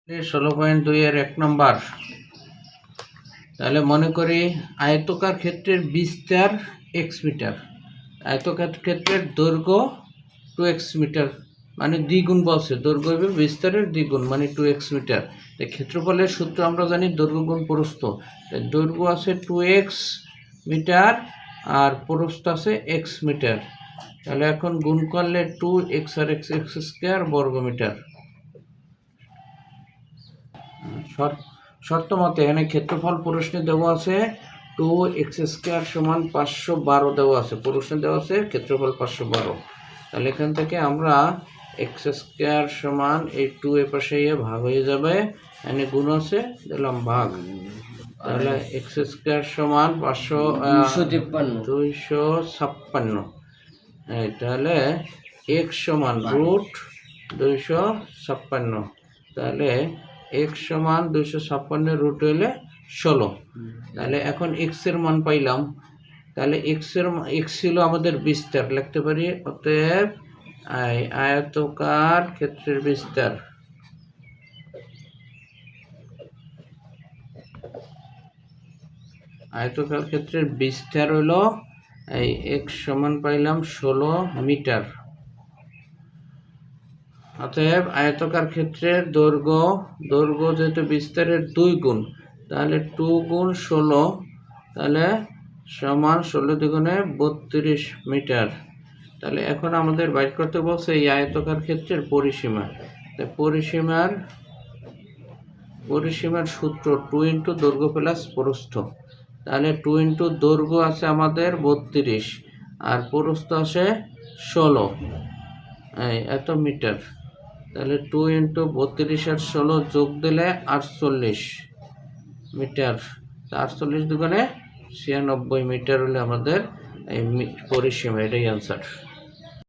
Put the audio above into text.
16.2 এর 1 নম্বর। তাহলে মনে করি আয়তকার ক্ষেত্রের বিস্তার x মিটার, আয়তকার ক্ষেত্রের দৈর্ঘ্য 2x মিটার, মানে দ্বিগুণ বলছে, দৈর্ঘ্য এবং বিস্তারের দ্বিগুণ মানে 2x মিটার। তাই ক্ষেত্রফলের সূত্র আমরা জানি দৈর্ঘ্য গুণ প্রস্থ। তাই দৈর্ঘ্য আছে 2x মিটার আর প্রস্থ আছে x মিটার। তাহলে এখন গুণ করলে 2x আর x স্কয়ার বর্গ মিটার। শর্ত মতে এখানে ক্ষেত্রফল প্রশ্নে দেওয়া আছে 2x স্কয়ার সমান 512 দেওয়া আছে, প্রশ্নে দেওয়া আছে ক্ষেত্রফল 512। তাহলে এখান থেকে আমরা x স্কয়ার সমান এই 2 এর পাশে ভাগ হয়ে যাবে, এখানে গুণ আছে দিলাম ভাগ। তাহলে x স্কয়ার সমান 256। তাহলে x সমান রুট 256। তাহলে x সমান 256 রুট হইলে 16। তাহলে এখন x এর মান পাইলাম। তাহলে x ছিল আমাদের বিস্তার, লিখতে পারি অতএব আয়তকার ক্ষেত্রের বিস্তার, আয়তকার ক্ষেত্রের বিস্তার হলো এই x সমান পাইলাম 16 মিটার। অতএব আয়তকার ক্ষেত্রের দৈর্ঘ্য যেহেতু বিস্তারের 2 গুণ, তাহলে 2 গুণ 16, তাহলে সমান 16 দুগুণে 32 মিটার। তাহলে এখন আমাদের বাইর করতে বলছে এই আয়তকার ক্ষেত্রের পরিসীমা। তাই পরিসীমার সূত্র 2 ইন্টু দৈর্ঘ্য প্লাস প্রস্থ। তাহলে 2 ইন্টু দৈর্ঘ্য আছে আমাদের 32 আর প্রস্থ আছে 16, এত মিটার। তাহলে 2 ইন্টু 32 আর 16 যোগ দিলে 48 মিটার। 48 দুগুণে 96 মিটার হলে আমাদের এই পরিসীমা, এটাই অ্যান্সার।